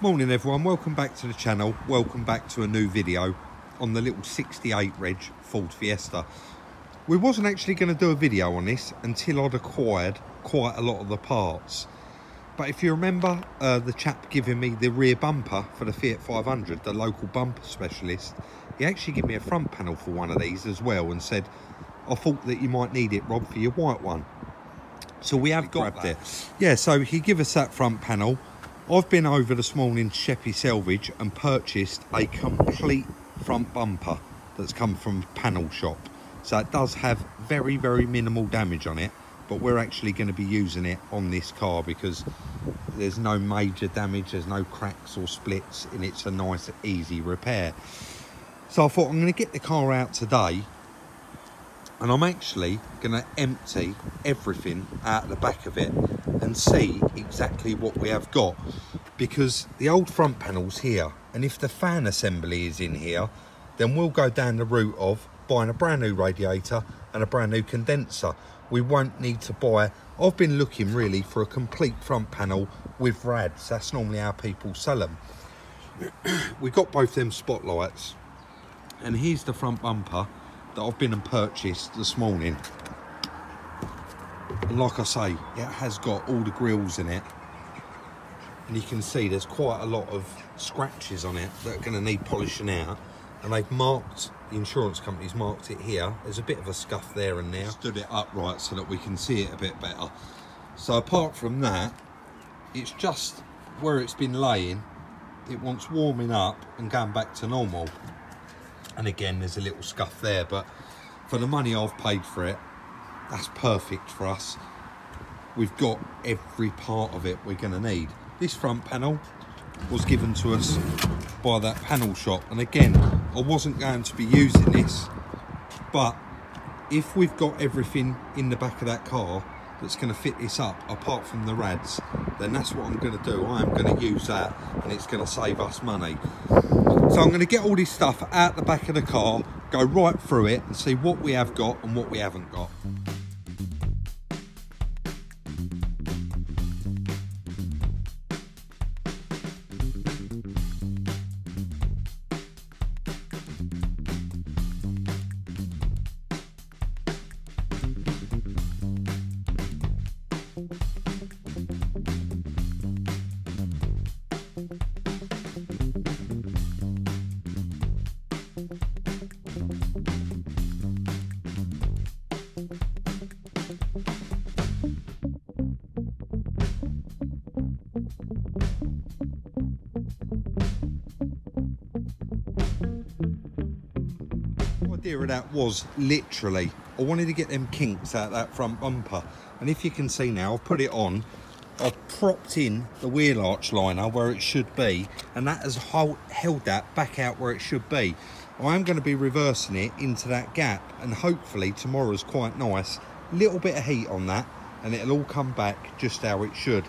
Morning everyone, welcome back to the channel, welcome back to a new video on the little 68 reg Ford Fiesta. We wasn't actually going to do a video on this until I'd acquired quite a lot of the parts. But if you remember the chap giving me the rear bumper for the Fiat 500, the local bumper specialist, he actually gave me a front panel for one of these as well and said, I thought that you might need it, Rob, for your white one. So we have grabbed it. Yeah, so he gave us that front panel. I've been over this morning to Sheppey Salvage and purchased a complete front bumper that's come from panel shop. So it does have very, very minimal damage on it, but we're actually going to be using it on this car because there's no major damage, there's no cracks or splits, and it's a nice, easy repair. So I thought I'm going to get the car out today and I'm actually going to empty everything out the back of it and see exactly what we have got, because the old front panel's here, and if the fan assembly is in here, then we'll go down the route of buying a brand new radiator and a brand new condenser. We won't need to buy. I've been looking really for a complete front panel with rads. That's normally how people sell them. We got both them spotlights, and here's the front bumper that I've been and purchased this morning. And like I say, it has got all the grills in it, and you can see there's quite a lot of scratches on it that are going to need polishing out, and they've marked, the insurance company's marked it here. There's a bit of a scuff there and there. Stood it upright so that we can see it a bit better. So apart from that, it's just where it's been laying, it wants warming up and going back to normal. And again, there's a little scuff there, but for the money I've paid for it, that's perfect for us. We've got every part of it we're going to need. This front panel was given to us by that panel shop, and again, I wasn't going to be using this, but if we've got everything in the back of that car that's going to fit this up apart from the rads, then that's what I'm going to do. I am going to use that, and it's going to save us money. So I'm going to get all this stuff out the back of the car, go right through it and see what we have got and what we haven't got. The idea of that was literally, I wanted to get them kinks out of that front bumper, and if you can see now, I've put it on, I've propped in the wheel arch liner where it should be, and that has held that back out where it should be. I am going to be reversing it into that gap, and hopefully tomorrow's quite nice, little bit of heat on that, and it'll all come back just how it should.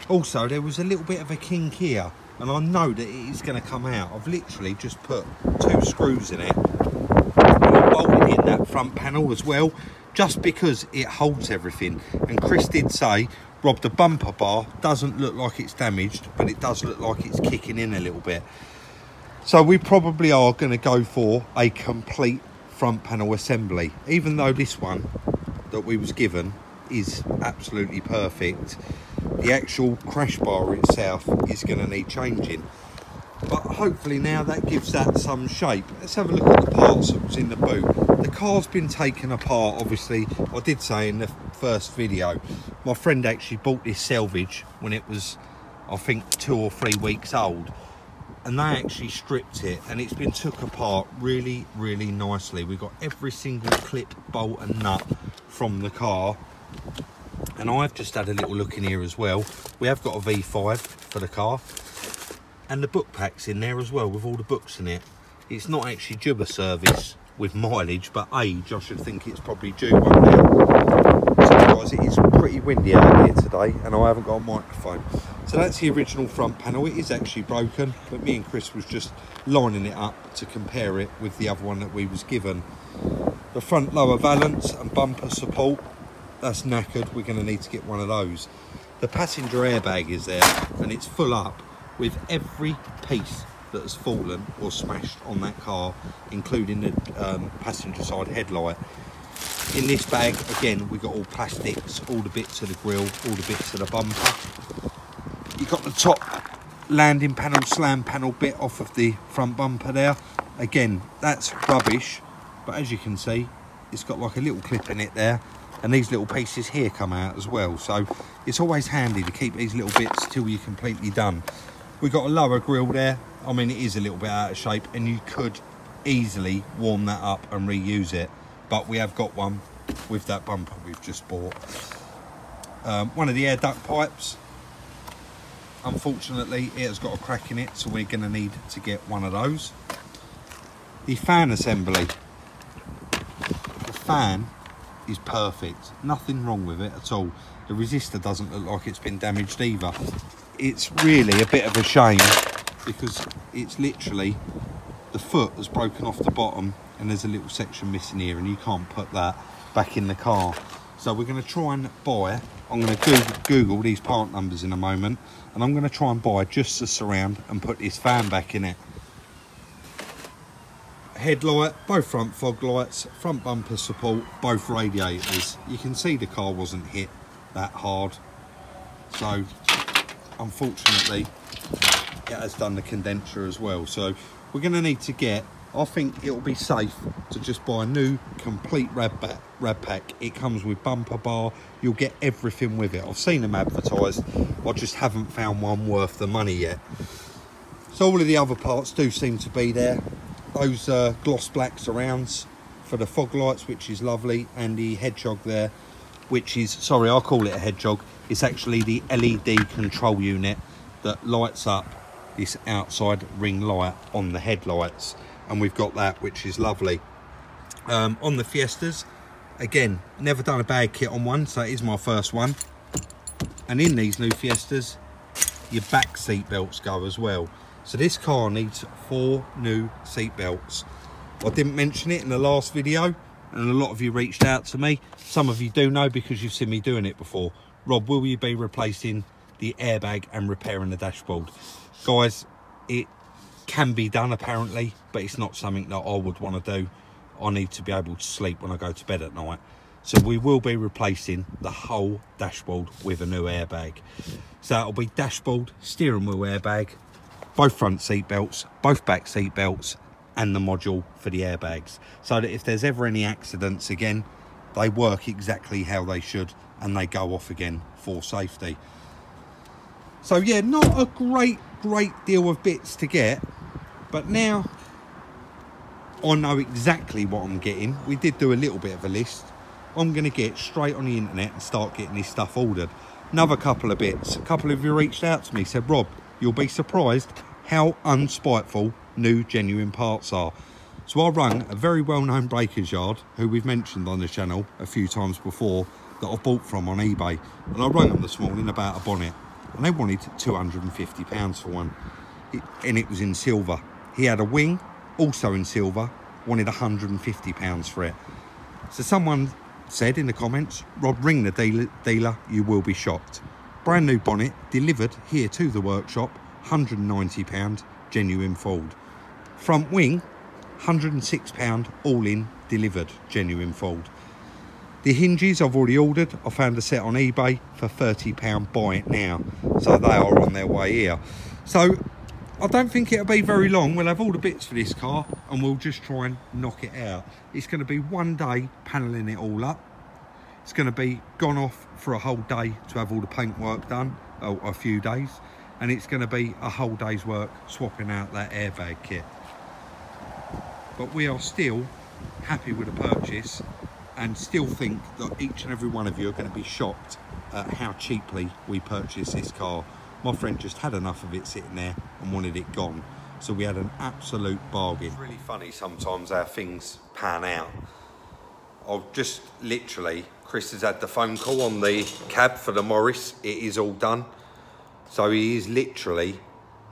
Also, there was a little bit of a kink here, and I know that it is going to come out. I've literally just put 2 screws in it, and I bolted in that front panel as well, just because it holds everything. And Chris did say, Rob, the bumper bar doesn't look like it's damaged, but it does look like it's kicking in a little bit. So we probably are going to go for a complete front panel assembly, even though this one that we was given is absolutely perfect. The actual crash bar itself is going to need changing, but hopefully now that gives that some shape. Let's have a look at the parts that was in the boot. The car's been taken apart, obviously. I did say in the first video, my friend actually bought this salvage when it was, I think, 2 or 3 weeks old, and they actually stripped it, and it's been took apart really, really nicely. We've got every single clip, bolt and nut from the car. And I've just had a little look in here as well. We have got a V5 for the car, and the book pack's in there as well with all the books in it. It's not actually due a service with mileage, but age, I should think it's probably due one now. So guys, it is pretty windy out here today, and I haven't got a microphone. So that's the original front panel. It is actually broken, but me and Chris was just lining it up to compare it with the other one that we was given. The front lower valance and bumper support, that's knackered. We're going to need to get one of those. The passenger airbag is there and it's full up, with every piece that has fallen or smashed on that car, including the passenger side headlight. In this bag, again, we got all plastics, all the bits of the grille, all the bits of the bumper. You got the top landing panel, slam panel bit off of the front bumper there. Again, that's rubbish, but as you can see, it's got like a little clip in it there, and these little pieces here come out as well. So it's always handy to keep these little bits till you're completely done. We've got a lower grille there. I mean, it is a little bit out of shape, and you could easily warm that up and reuse it, but we have got one with that bumper we've just bought. One of the air duct pipes, unfortunately, it has got a crack in it, so we're going to need to get one of those. The fan assembly. The fan is perfect. Nothing wrong with it at all. The resistor doesn't look like it's been damaged either. It's really a bit of a shame because it's literally, the foot has broken off the bottom and there's a little section missing here, and you can't put that back in the car. So we're going to try and buy, I'm going to Google these part numbers in a moment, and I'm going to try and buy just the surround and put this fan back in it. Headlight, both front fog lights, front bumper support, both radiators. You can see the car wasn't hit that hard, so unfortunately it has done the condenser as well. So we're going to need to get, I think it'll be safe to just buy a new complete rad pack. It comes with bumper bar, you'll get everything with it. I've seen them advertised, I just haven't found one worth the money yet. So all of the other parts do seem to be there. Those gloss black surrounds for the fog lights, which is lovely, and the hedgehog there, which is, sorry, I'll call it a hedgehog, it's actually the LED control unit that lights up this outside ring light on the headlights, and we've got that, which is lovely. On the Fiestas, again, never done a bag kit on one, so it is my first one. And in these new Fiestas, your back seat belts go as well. So this car needs 4 new seat belts. I didn't mention it in the last video, and a lot of you reached out to me. Some of you do know because you've seen me doing it before. Rob, will you be replacing the airbag and repairing the dashboard? Guys, it can be done apparently, but it's not something that I would want to do. I need to be able to sleep when I go to bed at night. So we will be replacing the whole dashboard with a new airbag. So it'll be dashboard, steering wheel airbag, both front seat belts, both back seat belts, and the module for the airbags, so that if there's ever any accidents again, they work exactly how they should and they go off again for safety. So yeah, not a great deal of bits to get, but now I know exactly what I'm getting. We did do a little bit of a list. I'm going to get straight on the internet and start getting this stuff ordered. Another couple of bits. A couple of you reached out to me, said, Rob, you'll be surprised how unspiteful new genuine parts are. So I rung a very well-known breakers yard who we've mentioned on the channel a few times before, that I've bought from on eBay, and I rung them this morning about a bonnet, and they wanted £250 for one, and it was in silver. He had a wing also in silver, wanted £150 for it. So someone said in the comments, Rob, ring the dealer, you will be shocked. Brand new bonnet delivered here to the workshop, £190, genuine Ford. Front wing, £106 all in, delivered, genuine Ford. The hinges I've already ordered. I found a set on eBay for £30, buy it now. So they are on their way here. So I don't think it'll be very long. We'll have all the bits for this car and we'll just try and knock it out. It's going to be one day panelling it all up. It's going to be gone off for a whole day to have all the paintwork done, or a few days. And it's going to be a whole day's work swapping out that airbag kit. But we are still happy with the purchase and still think that each and every one of you are going to be shocked at how cheaply we purchased this car. My friend just had enough of it sitting there and wanted it gone. So we had an absolute bargain. It's really funny sometimes how things pan out. I've just literally, Chris has had the phone call on the cab for the Morris. It is all done. So he is literally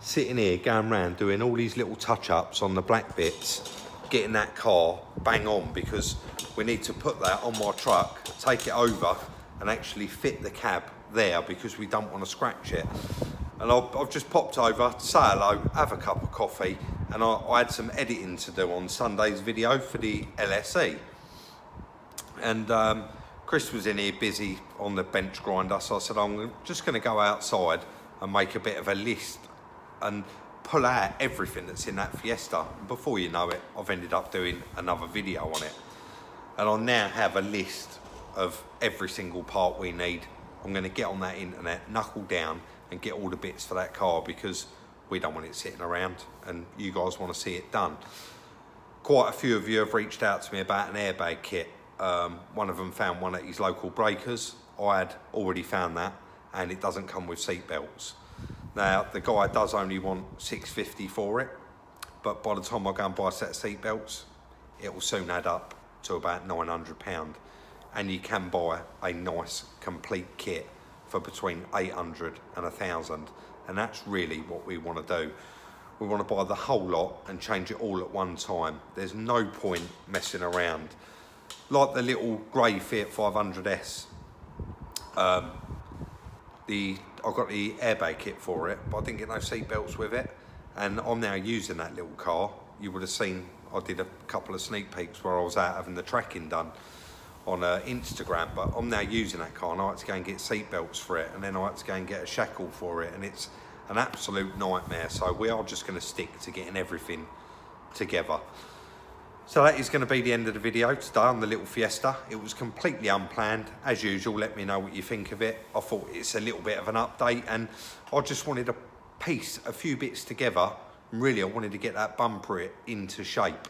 sitting here going around doing all these little touch-ups on the black bits, getting that car bang on, because we need to put that on my truck, take it over and actually fit the cab there, because we don't want to scratch it. and I've just popped over to say hello, have a cup of coffee, and I had some editing to do on Sunday's video for the LSE. And Chris was in here busy on the bench grinder, so I said I'm just going to go outside and make a bit of a list and pull out everything that's in that Fiesta. Before you know it, I've ended up doing another video on it, and I now have a list of every single part we need. I'm going to get on that internet, knuckle down and get all the bits for that car, because we don't want it sitting around and you guys want to see it done. Quite a few of you have reached out to me about an airbag kit. One of them found one at his local breakers. I had already found that, and it doesn't come with seat belts. Now, the guy does only want $650 for it, but by the time I go and buy a set of seat belts, it will soon add up to about £900. And you can buy a nice complete kit for between 800 and 1,000, and that's really what we want to do. We want to buy the whole lot and change it all at one time. There's no point messing around. Like the little grey Fiat 500S, I got the airbag kit for it, but I didn't get no seat belts with it, and I'm now using that little car. You would have seen I did a couple of sneak peeks where I was out having the tracking done on Instagram, but I'm now using that car, and I had to go and get seat belts for it, and then I had to go and get a shackle for it, and it's an absolute nightmare. So we are just going to stick to getting everything together. So that is going to be the end of the video today on the little Fiesta. It was completely unplanned. As usual, let me know what you think of it. I thought it's a little bit of an update, and I just wanted to piece a few bits together. Really, I wanted to get that bumper into shape.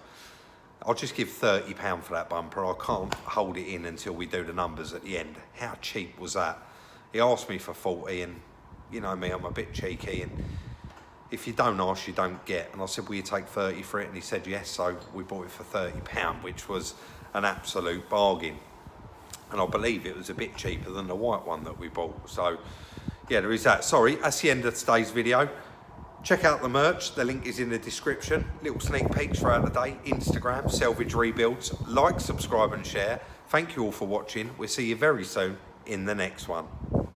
I'll just give £30 for that bumper. I can't hold it in until we do the numbers at the end. How cheap was that? He asked me for 40, and you know me, I'm a bit cheeky, and if you don't ask, you don't get. And I said, will you take 30 for it? And he said yes, so we bought it for £30, which was an absolute bargain. And I believe it was a bit cheaper than the white one that we bought. So yeah, there is that. Sorry, that's the end of today's video. Check out the merch, the link is in the description. Little sneak peeks throughout the day. Instagram, Salvage Rebuilds. Like, subscribe and share. Thank you all for watching. We'll see you very soon in the next one.